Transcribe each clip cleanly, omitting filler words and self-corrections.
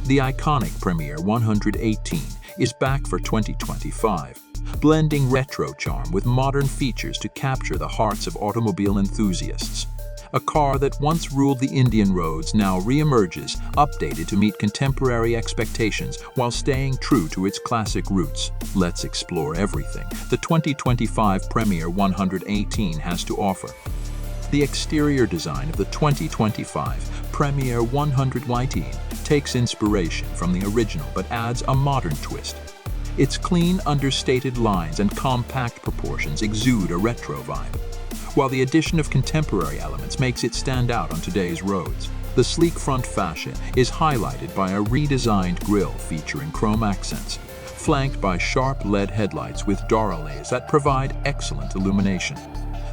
The iconic Premier 118 is back for 2025, blending retro charm with modern features to capture the hearts of automobile enthusiasts. A car that once ruled the Indian roads now re-emerges, updated to meet contemporary expectations while staying true to its classic roots. Let's explore everything the 2025 Premier 118 has to offer. The exterior design of the 2025 Premier 118 takes inspiration from the original but adds a modern twist. Its clean, understated lines and compact proportions exude a retro vibe, while the addition of contemporary elements makes it stand out on today's roads. The sleek front fascia is highlighted by a redesigned grille featuring chrome accents, flanked by sharp LED headlights with doorways that provide excellent illumination.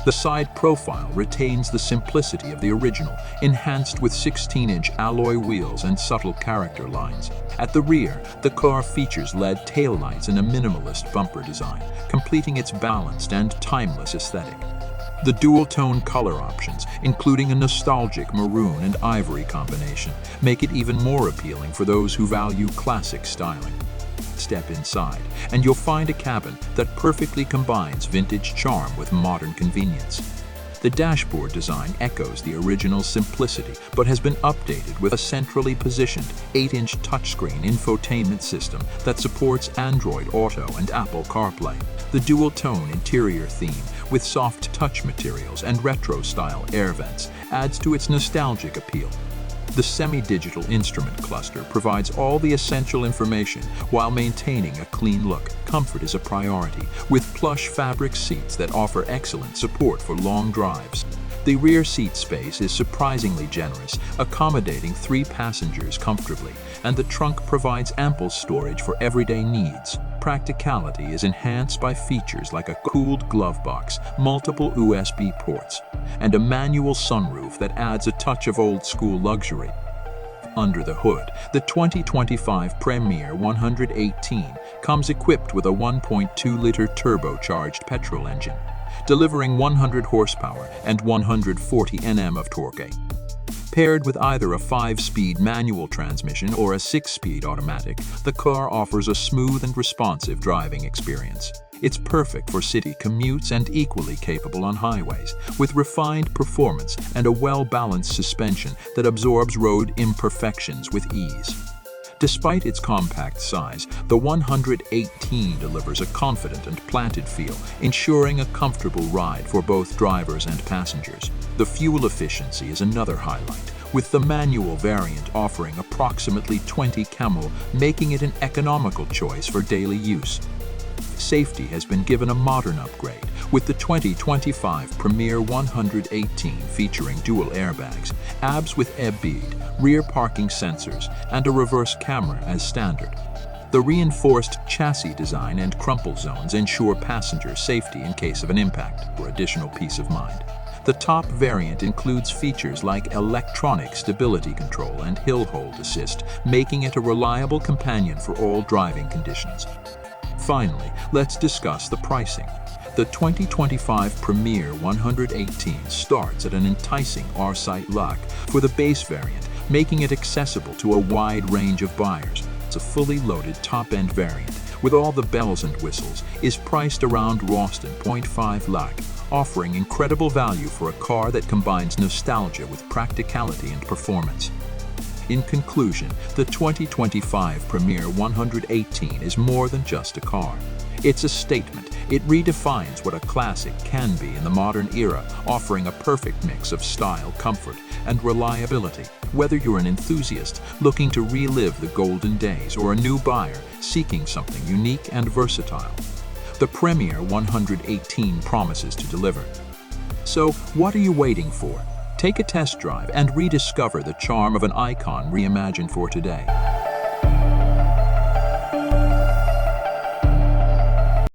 The side profile retains the simplicity of the original, enhanced with 16-inch alloy wheels and subtle character lines. At the rear, the car features LED taillights and a minimalist bumper design, completing its balanced and timeless aesthetic. The dual-tone color options, including a nostalgic maroon and ivory combination, make it even more appealing for those who value classic styling. Step inside, and you'll find a cabin that perfectly combines vintage charm with modern convenience. The dashboard design echoes the original simplicity, but has been updated with a centrally positioned 8-inch touchscreen infotainment system that supports Android Auto and Apple CarPlay. The dual-tone interior theme, with soft touch materials and retro-style air vents, adds to its nostalgic appeal. The semi-digital instrument cluster provides all the essential information while maintaining a clean look. Comfort is a priority, with plush fabric seats that offer excellent support for long drives. The rear seat space is surprisingly generous, accommodating 3 passengers comfortably, and the trunk provides ample storage for everyday needs. Practicality is enhanced by features like a cooled glove box, multiple USB ports, and a manual sunroof that adds a touch of old-school luxury. Under the hood, the 2025 Premier 118 comes equipped with a 1.2-liter turbocharged petrol engine, delivering 100 horsepower and 140 Nm of torque. Paired with either a 5-speed manual transmission or a 6-speed automatic, the car offers a smooth and responsive driving experience. It's perfect for city commutes and equally capable on highways, with refined performance and a well-balanced suspension that absorbs road imperfections with ease. Despite its compact size, the 118 delivers a confident and planted feel, ensuring a comfortable ride for both drivers and passengers. The fuel efficiency is another highlight, with the manual variant offering approximately 20 km, making it an economical choice for daily use. Safety has been given a modern upgrade, with the 2025 Premier 118 featuring dual airbags, ABS with EB-bead, rear parking sensors, and a reverse camera as standard. The reinforced chassis design and crumple zones ensure passenger safety in case of an impact, for additional peace of mind. The top variant includes features like electronic stability control and hill hold assist, making it a reliable companion for all driving conditions. Finally, let's discuss the pricing. The 2025 Premier 118 starts at an enticing R-Sight lakh for the base variant, making it accessible to a wide range of buyers. It's a fully loaded top-end variant, with all the bells and whistles, is priced around .5 lakh, offering incredible value for a car that combines nostalgia with practicality and performance. In conclusion, the 2025 Premier 118 is more than just a car. It's a statement. It redefines what a classic can be in the modern era, offering a perfect mix of style, comfort, and reliability. Whether you're an enthusiast looking to relive the golden days or a new buyer seeking something unique and versatile, the Premier 118 promises to deliver. So, what are you waiting for? Take a test drive and rediscover the charm of an icon reimagined for today.